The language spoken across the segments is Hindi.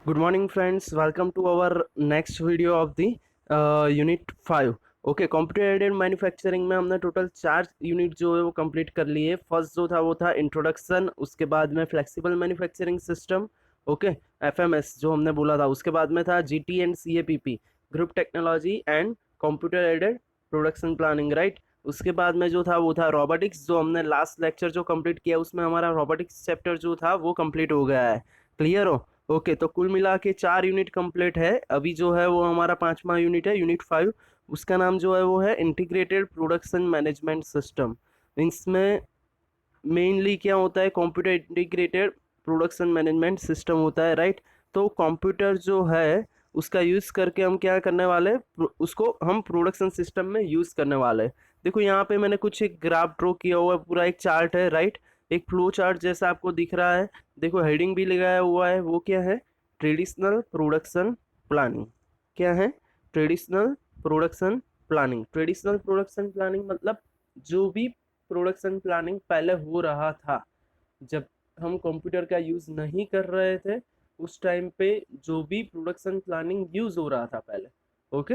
Good morning, friends. Welcome to our next video of the unit 5। Okay, computer aided manufacturing में हमने टोटल 4 यूनिट जो है वो कंप्लीट कर लिए। फर्स्ट जो था वो था इंट्रोडक्शन, उसके बाद में flexible manufacturing system, okay, FMS जो हमने बोला था। उसके बाद में था GT and CAPP, group technology and computer aided production planning, right. उसके बाद में जो था वो था रोबोटिक्स, जो हमने लास्ट लेक्चर जो कंप्लीट किया उसमें हमारा रोबोटिक्स चैप्टर जो था वो कंप्लीट हो गया है। क्लियर हो? ओके, तो कुल मिला के 4 यूनिट कंप्लीट है। अभी जो है वो हमारा 5वां यूनिट है, यूनिट 5। उसका नाम जो है वो है इंटीग्रेटेड प्रोडक्शन मैनेजमेंट सिस्टम। इसमें मेनली क्या होता है, computer integrated production management system होता है, राइट। तो कंप्यूटर जो है उसका यूज़ करके हम क्या करने वाले हैं, उसको हम प्रोडक्शन सिस्टम में यूज़ करने वाले हैं। देखो यहाँ पे मैंने कुछ एक ग्राफ ड्रॉ किया हुआ है, पूरा एक चार्ट है, राइट। एक फ्लो चार्ट जैसा आपको दिख रहा है। देखो हेडिंग भी लगाया हुआ है, वो क्या है, ट्रेडिशनल प्रोडक्शन प्लानिंग। क्या है? Traditional production planning. Traditional production planning मतलब जो भी प्रोडक्शन प्लानिंग पहले हो रहा था, जब हम कंप्यूटर का यूज़ नहीं कर रहे थे उस टाइम पे जो भी प्रोडक्शन प्लानिंग यूज़ हो रहा था पहले, ओके,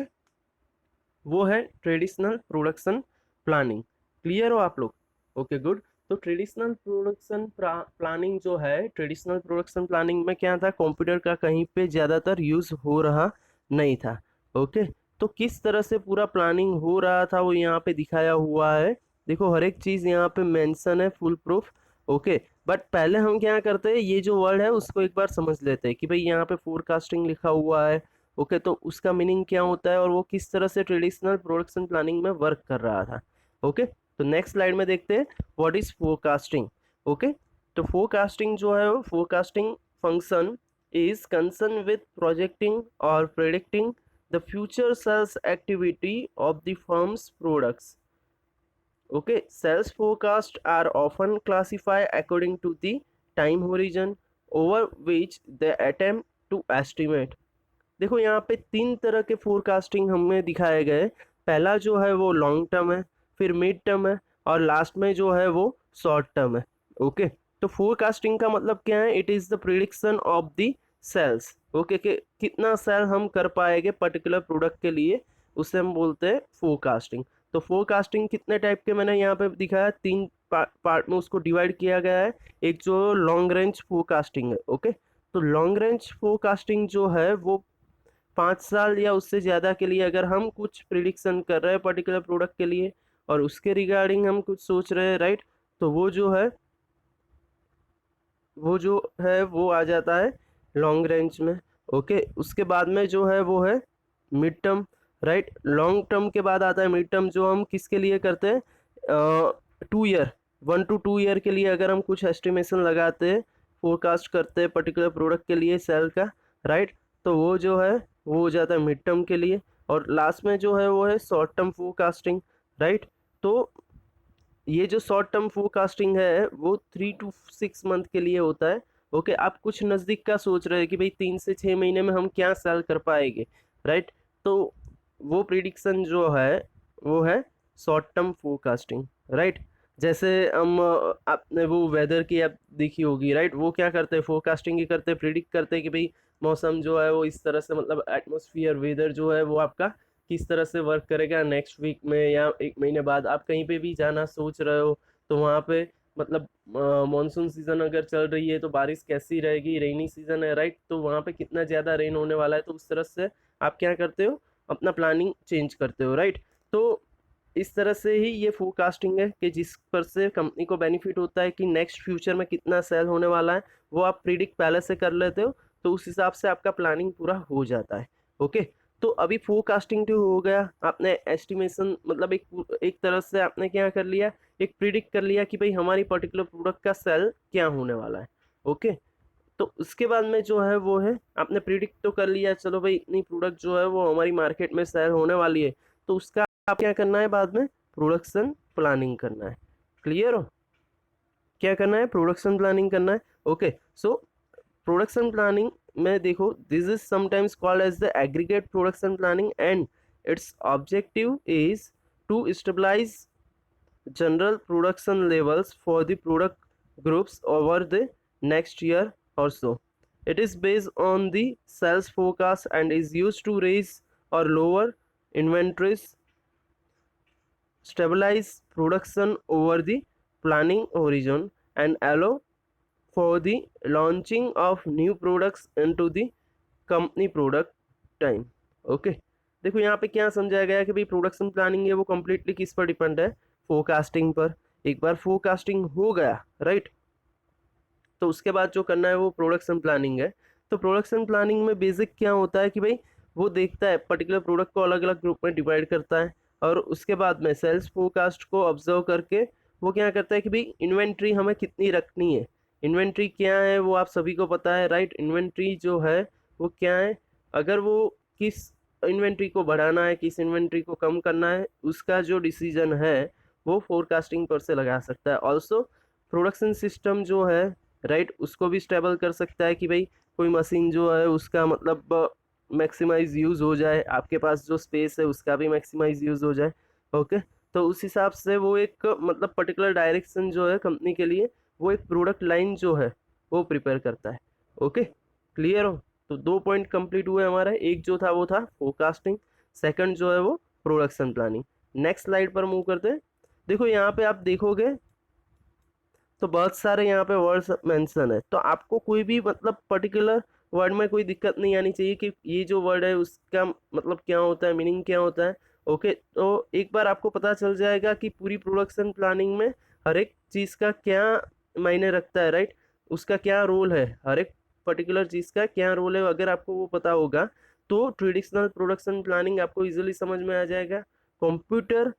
वो है ट्रेडिशनल प्रोडक्शन प्लानिंग। क्लियर हो आप लोग? Okay, good. तो ट्रेडिशनल प्रोडक्शन प्लानिंग जो है, ट्रेडिशनल प्रोडक्शन प्लानिंग में क्या था, कंप्यूटर का कहीं पे ज़्यादातर यूज़ हो रहा नहीं था। ओके, तो किस तरह से पूरा प्लानिंग हो रहा था वो यहाँ पे दिखाया हुआ है। देखो हर एक चीज़ यहाँ पे मेंशन है, फुल प्रूफ। ओके, बट पहले हम क्या करते हैं, ये जो वर्ड है उसको एक बार समझ लेते हैं कि भाई यहाँ पे फोरकास्टिंग लिखा हुआ है। ओके, तो उसका मीनिंग क्या होता है और वो किस तरह से ट्रेडिशनल प्रोडक्शन प्लानिंग में वर्क कर रहा था। ओके, तो नेक्स्ट स्लाइड में देखते हैं व्हाट इज फोरकास्टिंग। ओके, तो फोरकास्टिंग जो है, वो forecasting function is concern with projecting और predicting the future sales activity of the firms products. Okay, sales forecasts are often classified according to the time horizon over which they attempt to estimate। देखो यहाँ पे 3 तरह के फोरकास्टिंग हमें दिखाए गए। पहला जो है वो लॉन्ग टर्म है, फिर मिड टर्म है, और लास्ट में जो है वो शॉर्ट टर्म है। ओके, तो फोरकास्टिंग का मतलब क्या है, it is the prediction of the sales. Okay, कि कितना सेल हम कर पाएंगे पर्टिकुलर प्रोडक्ट के लिए, उसे हम बोलते हैं फोरकास्टिंग। तो फोरकास्टिंग कितने टाइप के मैंने यहाँ पे दिखाया, 3 पार्ट में उसको डिवाइड किया गया है। एक जो लॉन्ग रेंज फोरकास्टिंग है, ओके। तो लॉन्ग रेंज फोरकास्टिंग जो है वो 5 साल या उससे ज़्यादा के लिए अगर हम कुछ प्रिडिक्शन कर रहे हैं पर्टिकुलर प्रोडक्ट के लिए और उसके रिगार्डिंग हम कुछ सोच रहे हैं, राइट, तो वो जो है वो आ जाता है लॉन्ग रेंज में। ओके, उसके बाद में जो है वो है mid term, right. Long term के बाद आता है मिड टर्म, जो हम किसके लिए करते हैं, 2 ईयर, 1 to 2 ईयर के लिए अगर हम कुछ एस्टिमेशन लगाते हैं, फोरकास्ट करते हैं पर्टिकुलर प्रोडक्ट के लिए सेल का, राइट, तो वो जो है वो हो जाता है मिड टर्म के लिए। और लास्ट में जो है वो है शॉर्ट टर्म फोरकास्टिंग, राइट। तो ये जो शॉर्ट टर्म फोरकास्टिंग है वो 3 to 6 मंथ के लिए होता है। ओके, आप कुछ नज़दीक का सोच रहे हैं कि भाई 3 से 6 महीने में हम क्या सेल कर पाएंगे, राइट, तो वो प्रिडिक्शन जो है वो है शॉर्ट टर्म फोरकास्टिंग, राइट। जैसे हम आपने वो वेदर की ऐप देखी होगी, राइट, वो क्या करते हैं, फोरकास्टिंग ही करते हैं, प्रिडिक्ट करते हैं कि भाई मौसम जो है वो इस तरह से, मतलब एटमॉस्फेयर वेदर जो है वो आपका किस तरह से वर्क करेगा नेक्स्ट वीक में या 1 महीने बाद। आप कहीं पे भी जाना सोच रहे हो तो वहाँ पे मतलब मानसून सीजन अगर चल रही है तो बारिश कैसी रहेगी, रेनी सीजन है, राइट, तो वहाँ पे कितना ज़्यादा रेन होने वाला है, तो उस तरह से आप क्या करते हो, अपना प्लानिंग चेंज करते हो, राइट। तो इस तरह से ही ये फोरकास्टिंग है कि जिस पर से कंपनी को बेनिफिट होता है कि नेक्स्ट फ्यूचर में कितना सेल होने वाला है, वो आप प्रिडिक्ट पहले से कर लेते हो, तो उस हिसाब से आपका प्लानिंग पूरा हो जाता है। ओके, तो अभी फोरकास्टिंग जो हो गया, आपने एस्टिमेशन मतलब एक एक तरह से आपने क्या कर लिया, एक प्रिडिक्ट कर लिया कि भाई हमारी पर्टिकुलर प्रोडक्ट का सेल क्या होने वाला है। ओके, तो उसके बाद में जो है वो है, आपने प्रिडिक्ट तो कर लिया, चलो भाई इतनी प्रोडक्ट जो है वो हमारी मार्केट में सेल होने वाली है, तो उसका आप क्या करना है, बाद में प्रोडक्शन प्लानिंग करना है। क्लियर हो? क्या करना है, प्रोडक्शन प्लानिंग करना है। ओके, सो प्रोडक्शन प्लानिंग में देखो, this is sometimes called as the aggregate production planning and its objective is to stabilise general production levels for the product groups over the next year or so। It is based on the sales forecast and is used to raise or lower inventories, stabilize production over the planning horizon, and allow for the launching of new products into the company product time. Okay, देखो यहाँ पे क्या समझाया गया है कि भाई प्रोडक्शन प्लानिंग है वो कम्प्लीटली किस पर डिपेंड है, फोरकास्टिंग पर। एक बार फोरकास्टिंग हो गया राइट, तो उसके बाद जो करना है वो प्रोडक्शन प्लानिंग है। तो प्रोडक्शन प्लानिंग में बेसिक क्या होता है कि भाई वो देखता है पर्टिकुलर प्रोडक्ट को अलग अलग ग्रुप में डिवाइड करता है, और उसके बाद में सेल्स फोरकास्ट को ऑब्जर्व करके वो क्या करता है कि भाई इन्वेंट्री हमें कितनी रखनी है। इन्वेंट्री क्या है वो आप सभी को पता है राइट, इन्वेंट्री जो है वो क्या है, अगर वो किस इन्वेंट्री को बढ़ाना है किस इन्वेंट्री को कम करना है उसका जो डिसीजन है वो फोरकास्टिंग पर से लगा सकता है। ऑल्सो प्रोडक्शन सिस्टम जो है राइट उसको भी स्टेबल कर सकता है कि भाई कोई मशीन जो है उसका मतलब मैक्सिमाइज यूज़ हो जाए, आपके पास जो स्पेस है उसका भी मैक्सिमाइज यूज़ हो जाए। ओके, तो उस हिसाब से वो एक मतलब पर्टिकुलर डायरेक्शन जो है कंपनी के लिए वो एक प्रोडक्ट लाइन जो है वो प्रिपेयर करता है। ओके, क्लियर हो? तो 2 पॉइंट कंप्लीट हुए हमारा, एक जो था वो था फोरकास्टिंग, सेकंड जो है वो प्रोडक्शन प्लानिंग। नेक्स्ट स्लाइड पर मूव करते हैं। देखो यहाँ पे आप देखोगे तो बहुत सारे यहाँ पे वर्ड्स मेंशन है, तो आपको कोई भी मतलब पर्टिकुलर वर्ड में कोई दिक्कत नहीं आनी चाहिए कि ये जो वर्ड है उसका मतलब क्या होता है, मीनिंग क्या होता है। ओके, तो एक बार आपको पता चल जाएगा कि पूरी प्रोडक्शन प्लानिंग में हर एक चीज़ का क्या मायने रखता है राइट, उसका क्या रोल है, हर एक पर्टिकुलर चीज़ का क्या रोल है। अगर आपको वो पता होगा तो ट्रेडिशनल प्रोडक्शन प्लानिंग आपको इजीली समझ में आ जाएगा, कंप्यूटर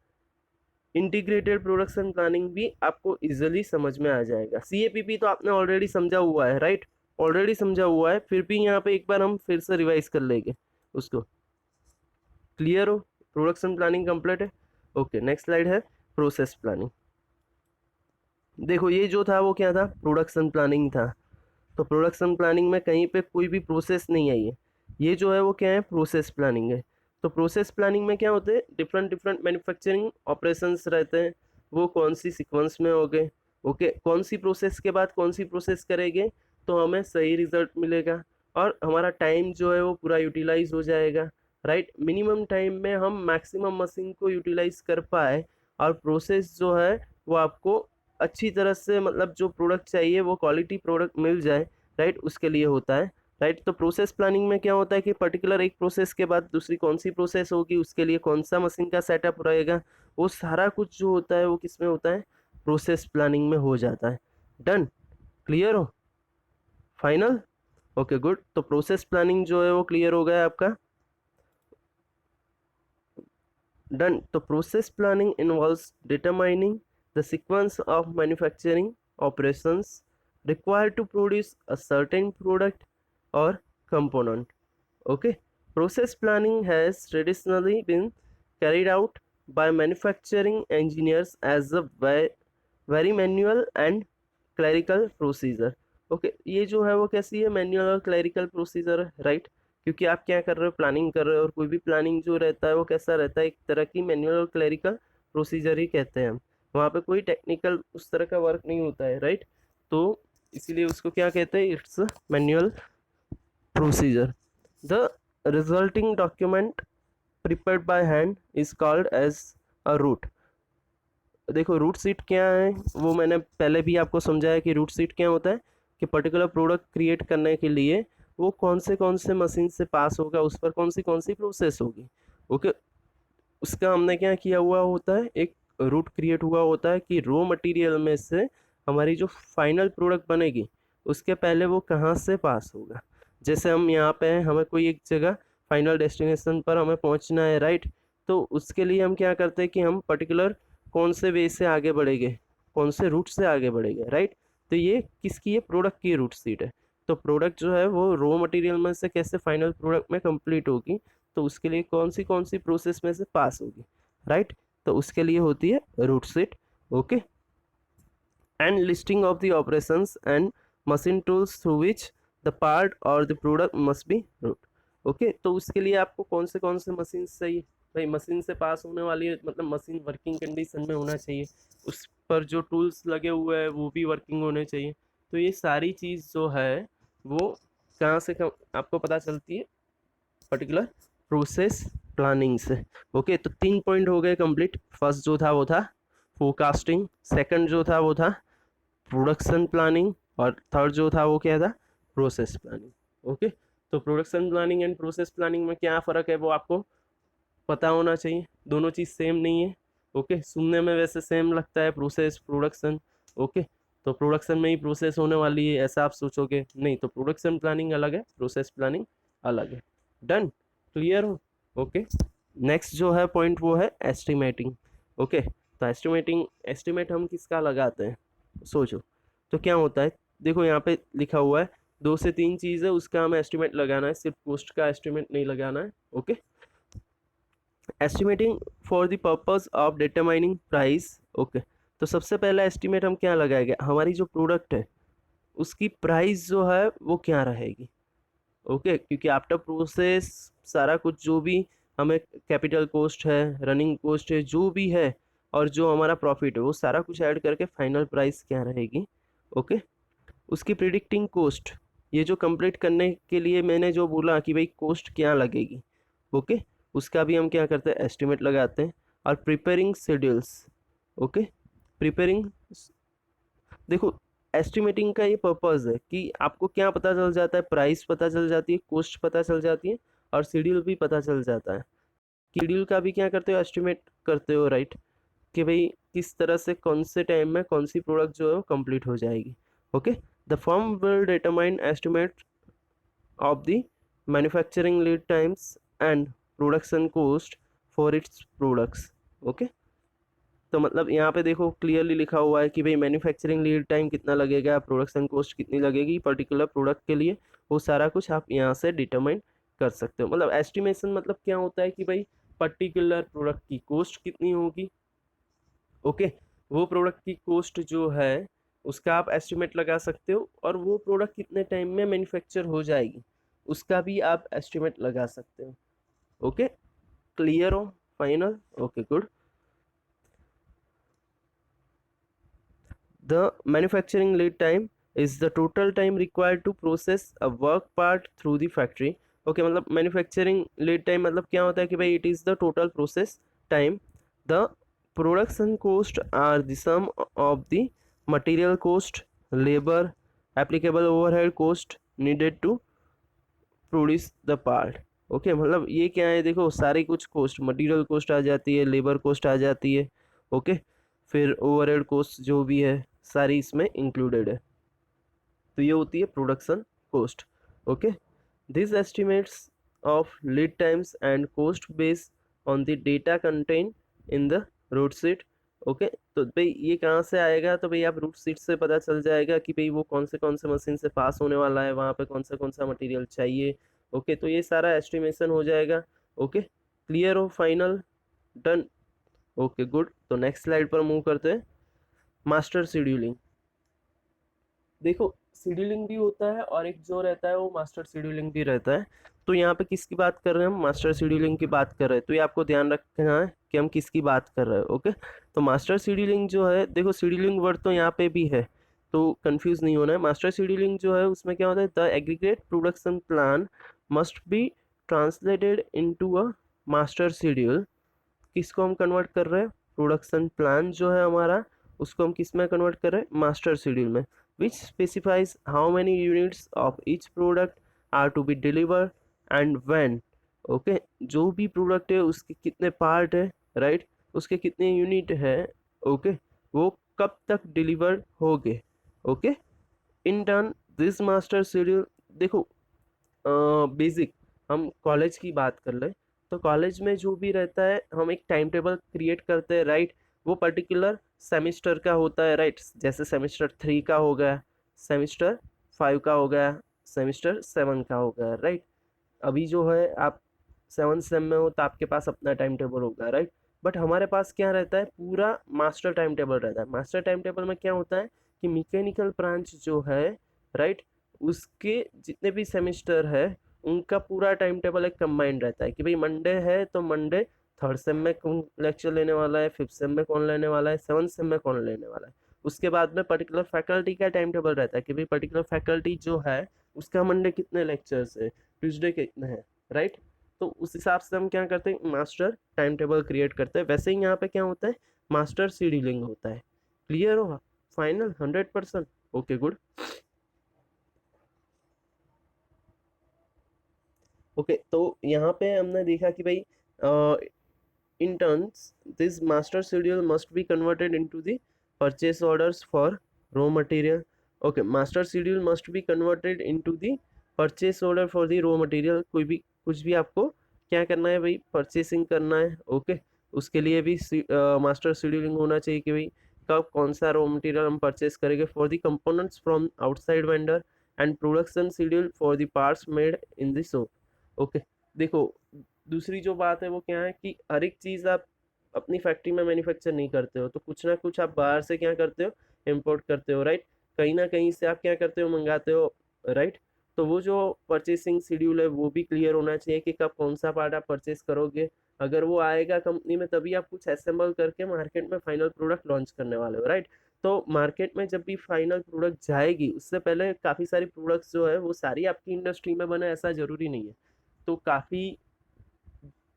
इंटीग्रेटेड प्रोडक्शन प्लानिंग भी आपको इजीली समझ में आ जाएगा। सीएपीपी तो आपने ऑलरेडी समझा हुआ है राइट, ऑलरेडी समझा हुआ है, फिर भी यहाँ पे एक बार हम फिर से रिवाइज कर लेंगे उसको। क्लियर हो? प्रोडक्शन प्लानिंग कंप्लीट है। ओके, नेक्स्ट स्लाइड है प्रोसेस प्लानिंग। देखो ये जो था वो क्या था, प्रोडक्शन प्लानिंग था। तो प्रोडक्शन प्लानिंग में कहीं पे कोई भी प्रोसेस नहीं आई है, ये जो है वो क्या है, प्रोसेस प्लानिंग है। तो प्रोसेस प्लानिंग में क्या होते हैं, डिफरेंट डिफरेंट मैन्युफैक्चरिंग ऑपरेशंस रहते हैं, वो कौन सी सीक्वेंस में हो गए। ओके, कौन सी प्रोसेस के बाद कौन सी प्रोसेस करेंगे तो हमें सही रिजल्ट मिलेगा और हमारा टाइम जो है वो पूरा यूटिलाइज हो जाएगा राइट, मिनिमम टाइम में हम मैक्सिमम मशीन को यूटिलाइज कर पाए और प्रोसेस जो है वो आपको अच्छी तरह से मतलब जो प्रोडक्ट चाहिए वो क्वालिटी प्रोडक्ट मिल जाए राइट, उसके लिए होता है राइट। तो प्रोसेस प्लानिंग में क्या होता है कि पर्टिकुलर एक प्रोसेस के बाद दूसरी कौन सी प्रोसेस होगी, उसके लिए कौन सा मशीन का सेटअप रहेगा, वो सारा कुछ जो होता है वो किस में होता है, प्रोसेस प्लानिंग में हो जाता है। डन? क्लियर हो? फाइनल? ओके गुड, तो प्रोसेस प्लानिंग जो है वो क्लियर हो गया आपका। डन। तो process planning involves determining the sequence of manufacturing operations required to produce a certain product or component. Okay, process planning has traditionally been carried out by manufacturing engineers as a very manual and clerical procedure. Okay, ये जो है वो कैसी है, मैनुअल और क्लरिकल प्रोसीजर है राइट, क्योंकि आप क्या कर रहे हो, प्लानिंग कर रहे हो, और कोई भी प्लानिंग जो रहता है वो कैसा रहता है, एक तरह की मैनुअल और क्लरिकल प्रोसीजर ही कहते हैं हम, वहाँ पे कोई टेक्निकल उस तरह का वर्क नहीं होता है राइट। तो इसीलिए उसको क्या कहते हैं, it's manual procedure. The resulting document prepared by hand is called as a route. देखो रूट सीट क्या है वो मैंने पहले भी आपको समझाया कि रूट सीट क्या होता है कि पर्टिकुलर प्रोडक्ट क्रिएट करने के लिए वो कौन से मशीन से पास होगा, उस पर कौन सी प्रोसेस होगी। ओके, उसका हमने क्या किया हुआ होता है, एक रूट क्रिएट हुआ होता है कि रॉ मटेरियल में से हमारी जो फाइनल प्रोडक्ट बनेगी उसके पहले वो कहाँ से पास होगा। जैसे हम यहाँ पे हैं, हमें कोई एक जगह फाइनल डेस्टिनेशन पर हमें पहुँचना है राइट, तो उसके लिए हम क्या करते हैं कि हम पर्टिकुलर कौन से वे से आगे बढ़ेंगे, कौन से रूट से आगे बढ़ेंगे राइट। तो ये किसकी है, प्रोडक्ट की रूट सीट है। तो प्रोडक्ट जो है वो रॉ मटेरियल में से कैसे फाइनल प्रोडक्ट में कंप्लीट होगी, तो उसके लिए कौन सी प्रोसेस में से पास होगी राइट, तो उसके लिए होती है route sheet. Okay, and listing of the operations and machine tools through which the part और the product must be route. Okay, तो उसके लिए आपको कौन से मशीन चाहिए, भाई मशीन से पास होने वाली है मतलब मशीन वर्किंग कंडीशन में होना चाहिए, उस पर जो टूल्स लगे हुए हैं वो भी वर्किंग होने चाहिए। तो ये सारी चीज़ जो है वो कहाँ से आपको पता चलती है? पर्टिकुलर प्रोसेस प्लानिंग से। ओके, तो 3 पॉइंट हो गए कंप्लीट। फर्स्ट जो था वो था फोरकास्टिंग, सेकंड जो था वो था प्रोडक्शन प्लानिंग, और थर्ड जो था वो क्या था? Process planning. ओके, तो production planning and process planning में क्या फ़र्क है वो आपको पता होना चाहिए। दोनों चीज़ सेम नहीं है। ओके, सुनने में वैसे सेम लगता है प्रोसेस प्रोडक्शन। ओके, तो प्रोडक्शन में ही प्रोसेस होने वाली है ऐसा आप सोचोगे, नहीं, तो प्रोडक्शन प्लानिंग अलग है, प्रोसेस प्लानिंग अलग है। डन, क्लियर हो? ओके, नेक्स्ट जो है पॉइंट वो है एस्टिमेटिंग। ओके, तो एस्टिमेट हम किसका लगाते हैं? सोचो, तो क्या होता है? देखो यहाँ पे लिखा हुआ है 2 से 3 चीज़ है, उसका हमें एस्टिमेट लगाना है, सिर्फ कॉस्ट का एस्टिमेट नहीं लगाना है। Okay, estimating for the purpose of determining price. Okay, तो सबसे पहला एस्टिमेट हम क्या लगाएंगे? हमारी जो प्रोडक्ट है उसकी प्राइस जो है वो क्या रहेगी। ओके, क्योंकि आफ्टर प्रोसेस सारा कुछ जो भी हमें कैपिटल कॉस्ट है, रनिंग कॉस्ट है, जो भी है, और जो हमारा प्रॉफिट है, वो सारा कुछ ऐड करके फाइनल प्राइस क्या रहेगी। ओके, उसकी प्रिडिक्टिंग कॉस्ट, ये जो कंप्लीट करने के लिए मैंने जो बोला कि भाई कॉस्ट क्या लगेगी, ओके, उसका भी हम क्या करते हैं? एस्टिमेट लगाते हैं। और प्रिपेयरिंग शेड्यूल्स। ओके, प्रिपेयरिंग, देखो एस्टिमेटिंग का ये पर्पज़ है कि आपको क्या पता चल जाता है? प्राइस पता चल जाती है, कॉस्ट पता चल जाती है, और शेड्यूल भी पता चल जाता है। शेड्यूल का भी क्या करते हो? एस्टिमेट करते हो, राइट, कि भाई किस तरह से कौन से टाइम में कौन सी प्रोडक्ट जो है वो कंप्लीट हो जाएगी। Okay, the firm will determine estimate of the manufacturing lead times and production cost for its products। Okay, तो मतलब यहाँ पे देखो क्लियरली लिखा हुआ है कि भाई मैन्युफैक्चरिंग लीड टाइम कितना लगेगा, प्रोडक्शन कॉस्ट कितनी लगेगी पर्टिकुलर प्रोडक्ट के लिए, वो सारा कुछ आप यहाँ से डिटरमाइन कर सकते हो। मतलब एस्टिमेशन मतलब क्या होता है कि भाई पर्टिकुलर प्रोडक्ट की कॉस्ट कितनी होगी। ओके, वो प्रोडक्ट की कॉस्ट जो है उसका आप एस्टिमेट लगा सकते हो, और वो प्रोडक्ट कितने टाइम में मैन्युफैक्चर हो जाएगी उसका भी आप एस्टिमेट लगा सकते हो। ओके, क्लियर हो? Final? Okay, good. The manufacturing lead time is the total time required to process a work part through the factory। Okay, मतलब मैन्युफैक्चरिंग लीड टाइम मतलब क्या होता है कि भाई it is the total process time. The production cost are the sum of the material cost, labour, applicable overhead cost needed to produce the part. Okay, मतलब ये क्या है? देखो सारी कुछ कॉस्ट, मटेरियल कॉस्ट आ जाती है, लेबर कॉस्ट आ जाती है। ओके, फिर ओवरहेड कॉस्ट जो भी है सारी इसमें इंक्लूडेड है, तो ये होती है production cost. Okay, this estimates of lead times and cost based on the data contain in the route sheet. Okay, तो भाई ये कहाँ से आएगा? तो भाई आप रूट शीट से पता चल जाएगा कि भाई वो कौन से मशीन से पास होने वाला है, वहाँ पे कौन सा मटेरियल चाहिए। ओके, तो ये सारा एस्टिमेशन हो जाएगा। ओके, क्लियर हो? फाइनल? डन। Okay, good. तो नेक्स्ट स्लाइड पर मूव करते हैं। Master scheduling. देखो शेड्यूलिंग भी होता है और एक जो रहता है वो मास्टर शेड्यूलिंग भी रहता है। तो यहाँ पे किसकी बात कर रहे हैं हम? मास्टर शेड्यूलिंग की बात कर रहे हैं, तो ये आपको ध्यान रखना है कि हम किसकी बात कर रहे हैं। ओके, तो मास्टर शेड्यूलिंग जो है, देखो शेड्यूलिंग वर्ड तो यहाँ पे भी है, तो कंफ्यूज नहीं होना है। मास्टर शेड्यूलिंग जो है उसमें क्या होता है? The aggregate production plan must be translated into a master schedule. किसको हम कन्वर्ट कर रहे हैं? प्रोडक्शन प्लान जो है हमारा, उसको हम किस में कन्वर्ट कर रहे हैं? मास्टर शेड्यूल में, which specifies how many units of each product are to be deliver and when. Okay, जो भी प्रोडक्ट है उसके कितने पार्ट है, राइट, उसके कितने यूनिट है, ओके, वो कब तक डिलीवर होंगे। Okay, in turn this master schedule, देखो बेसिक हम कॉलेज की बात कर ले, तो कॉलेज में जो भी रहता है हम एक टाइम टेबल क्रिएट करते हैं, राइट, वो पर्टिकुलर सेमेस्टर का होता है, राइट, जैसे सेमेस्टर 3 का हो गया, सेमेस्टर 5 का हो गया, सेमेस्टर 7 का हो गया, राइट। अभी जो है आप 7th सेम में हो तो आपके पास अपना टाइम टेबल होगा, राइट, बट हमारे पास क्या रहता है? पूरा मास्टर टाइम टेबल रहता है। मास्टर टाइम टेबल में क्या होता है कि मैकेनिकल ब्रांच जो है, राइट, उसके जितने भी सेमेस्टर है उनका पूरा टाइम टेबल एक कंबाइंड रहता है कि भाई मंडे है तो मंडे थर्ड सेम में कौन लेक्चर लेने वाला है, फिफ्थ सेम में कौन लेने वाला है, सेवन्थ सेम में कौन लेने वाला है, उसके बाद में पर्टिकुलर फैकल्टी का टाइम टेबल रहता है कि भाई पर्टिकुलर फैकल्टी जो है उसका मंडे कितने लेक्चर्स है, ट्यूसडे कितने हैं, राइट। तो उस हिसाब से हम क्या करते हैं, मास्टर टाइम टेबल क्रिएट करते हैं। वैसे ही यहाँ पे क्या होता है, मास्टर शेड्यूलिंग होता है। क्लियर होगा, फाइनल 100%। Okay good. ओके तो यहाँ पे हमने देखा कि भाई in turns this master schedule must be converted into the purchase orders for raw material. Okay, master schedule must be converted into the purchase order for the raw material। कोई भी कुछ भी आपको क्या करना है भाई, परचेसिंग करना है। ओके उसके लिए भी मास्टर शेड्यूलिंग होना चाहिए कि भाई कब कौन सा रॉ मटेरियल हम परचेस करेंगे for the components from outside vendor and production schedule for the parts made in the shop. Okay देखो दूसरी जो बात है वो क्या है कि हर एक चीज़ आप अपनी फैक्ट्री में मैन्युफैक्चर नहीं करते हो, तो कुछ ना कुछ आप बाहर से क्या करते हो, इम्पोर्ट करते हो, राइट। कहीं ना कहीं से आप क्या करते हो, मंगाते हो, राइट। तो वो जो परचेसिंग शेड्यूल है वो भी क्लियर होना चाहिए कि कब कौन सा पार्ट आप परचेस करोगे। अगर वो आएगा कंपनी में तभी आप कुछ असेंबल करके मार्केट में फाइनल प्रोडक्ट लॉन्च करने वाले हो, राइट। तो मार्केट में जब भी फाइनल प्रोडक्ट जाएगी उससे पहले काफ़ी सारी प्रोडक्ट्स जो है वो सारी आपकी इंडस्ट्री में बने ऐसा ज़रूरी नहीं है। तो काफ़ी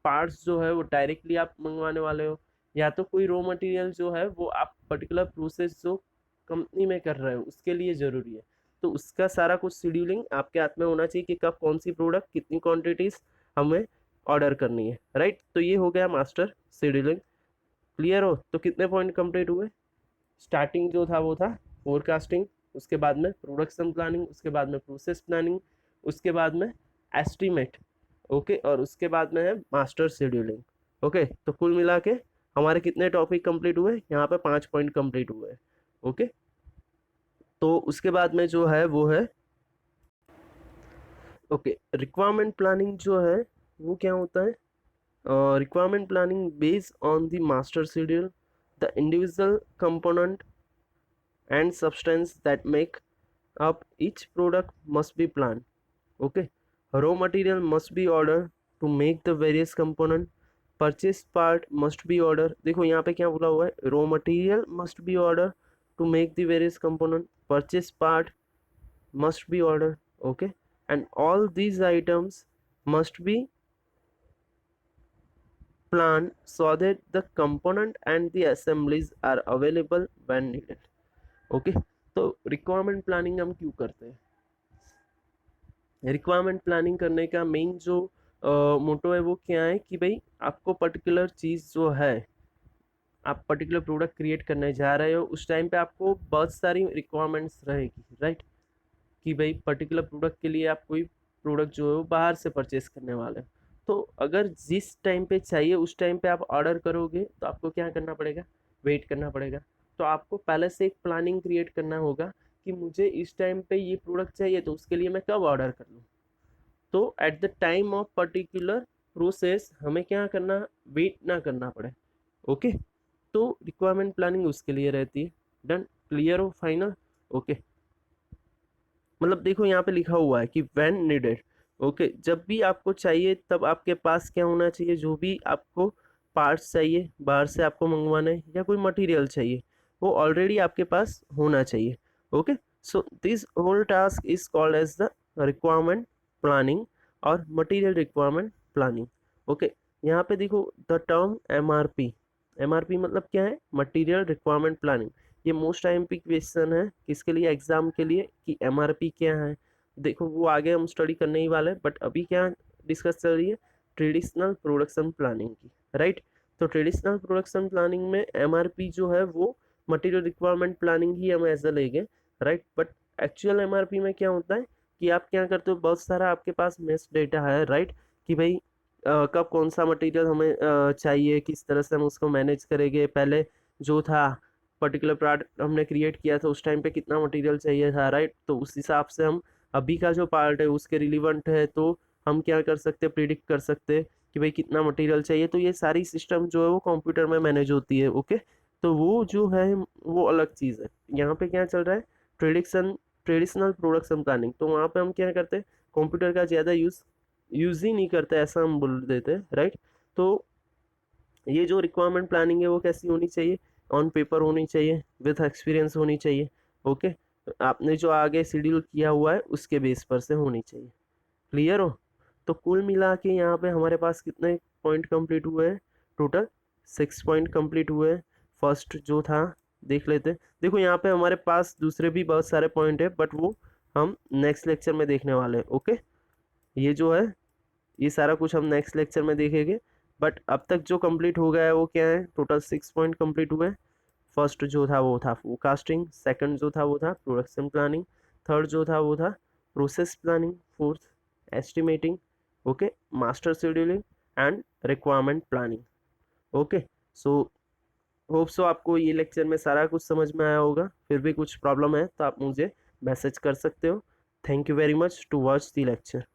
पार्ट्स जो है वो डायरेक्टली आप मंगवाने वाले हो, या तो कोई रॉ मटेरियल जो है वो आप पर्टिकुलर प्रोसेस जो कंपनी में कर रहे हो उसके लिए ज़रूरी है। तो उसका सारा कुछ शेड्यूलिंग आपके हाथ में होना चाहिए कि कब कौन सी प्रोडक्ट कितनी क्वांटिटीज हमें ऑर्डर करनी है, राइट। तो ये हो गया मास्टर शेड्यूलिंग। क्लियर हो, तो कितने पॉइंट कंप्लीट हुए। स्टार्टिंग जो था वो था फोरकास्टिंग, उसके बाद में प्रोडक्शन प्लानिंग, उसके बाद में प्रोसेस प्लानिंग, उसके बाद में एस्टिमेट, ओके, और उसके बाद में है मास्टर शेड्यूलिंग। ओके तो कुल मिला के हमारे कितने टॉपिक कंप्लीट हुए, यहाँ पे 5 पॉइंट कंप्लीट हुए। ओके तो उसके बाद में जो है वो है ओके रिक्वायरमेंट प्लानिंग जो है वो क्या होता है। Requirement planning based on the master schedule the individual component and substance that make up each product must be planned. Okay, raw material must be ordered to make the various component, purchase part must be ordered। देखो यहाँ पे क्या बोला हुआ है, raw material must be ordered to make the various component, purchase part must be ordered। okay, and all these items must be planned so that the component and the assemblies are available when needed। Okay तो रिक्वायरमेंट प्लानिंग हम क्यों करते हैं। रिक्वायरमेंट प्लानिंग करने का मेन जो मोटो है वो क्या है कि भाई आपको पर्टिकुलर चीज़ जो है, आप पर्टिकुलर प्रोडक्ट क्रिएट करने जा रहे हो उस टाइम पे आपको बहुत सारी रिक्वायरमेंट्स रहेगी, राइट। कि भाई पर्टिकुलर प्रोडक्ट के लिए आप कोई प्रोडक्ट जो है वो बाहर से परचेस करने वाले हो, तो अगर जिस टाइम पे चाहिए उस टाइम पे आप ऑर्डर करोगे तो आपको क्या करना पड़ेगा, वेट करना पड़ेगा। तो आपको पहले से एक प्लानिंग क्रिएट करना होगा कि मुझे इस टाइम पे ये प्रोडक्ट चाहिए तो उसके लिए मैं कब ऑर्डर कर लूँ। तो at the time of particular process हमें क्या करना, वेट ना करना पड़े। ओके तो रिक्वायरमेंट प्लानिंग उसके लिए रहती है। डन, क्लियर हो, फाइनल। ओके मतलब देखो यहाँ पे लिखा हुआ है कि व्हेन नीडेड। ओके जब भी आपको चाहिए तब आपके पास क्या होना चाहिए, जो भी आपको पार्ट्स चाहिए बाहर से आपको मंगवाना है या कोई मटेरियल चाहिए वो ऑलरेडी आपके पास होना चाहिए। Okay so this whole task is called as the requirement planning और मटेरियल रिक्वायरमेंट प्लानिंग। ओके यहाँ पे देखो द टर्म एमआरपी, एमआरपी मतलब क्या है, मटेरियल रिक्वायरमेंट प्लानिंग। ये मोस्ट आईएमपी क्वेश्चन है किसके लिए, एग्जाम के लिए, कि एमआरपी क्या है। देखो वो आगे हम स्टडी करने ही वाले हैं, बट अभी क्या डिस्कस चल रही है, ट्रेडिशनल प्रोडक्शन प्लानिंग की, राइट। तो ट्रेडिशनल प्रोडक्शन प्लानिंग में एमआरपी जो है वो मटेरियल रिक्वायरमेंट प्लानिंग ही हम ऐसा लेंगे, राइट। बट एक्चुअल एमआरपी में क्या होता है कि आप क्या करते हो, बहुत सारा आपके पास मेस डेटा है, राइट। कि भाई कब कौन सा मटेरियल हमें चाहिए, किस तरह से हम उसको मैनेज करेंगे, पहले जो था पर्टिकुलर पार्ट हमने क्रिएट किया था उस टाइम पे कितना मटेरियल चाहिए था, राइट। तो उस हिसाब से हम अभी का जो पार्ट है उसके रिलीवेंट है तो हम क्या कर सकते हैं, प्रिडिक्ट कर सकते हैं कि भाई कितना मटेरियल चाहिए। तो ये सारी सिस्टम जो है वो कंप्यूटर में मैनेज होती है। ओके तो वो जो है वो अलग चीज़ है। यहाँ पे क्या चल रहा है, ट्रेडिशनल प्रोडक्शन प्लानिंग, तो वहाँ पे हम क्या करते हैं, कंप्यूटर का ज़्यादा यूज़ ही नहीं करते ऐसा हम बोल देते हैं, राइट। तो ये जो रिक्वायरमेंट प्लानिंग है वो कैसी होनी चाहिए, ऑन पेपर होनी चाहिए, विथ एक्सपीरियंस होनी चाहिए। ओके, आपने जो आगे शेड्यूल किया हुआ है उसके बेस पर से होनी चाहिए। क्लियर हो? तो कुल मिला के यहाँ पे हमारे पास कितने पॉइंट कंप्लीट हुए हैं? टोटल 6 पॉइंट कंप्लीट हुए हैं। फर्स्ट जो था देख लेते हैं। देखो यहाँ पे हमारे पास दूसरे भी बहुत सारे पॉइंट है, बट वो हम नेक्स्ट लेक्चर में देखने वाले हैं। ओके, ये जो है ये सारा कुछ हम नेक्स्ट लेक्चर में देखेंगे। बट अब तक जो कंप्लीट हो गया है वो क्या है? टोटल 6 पॉइंट कंप्लीट हुए हैं। फर्स्ट जो था वो था फोरकास्टिंग, सेकंड जो था वो था प्रोडक्शन प्लानिंग, थर्ड जो था वो था process planning, fourth estimating, okay, master scheduling and requirement planning. Okay, so hope so आपको ये लेक्चर में सारा कुछ समझ में आया होगा। फिर भी कुछ प्रॉब्लम है तो आप मुझे मैसेज कर सकते हो। Thank you very much to watch the lecture.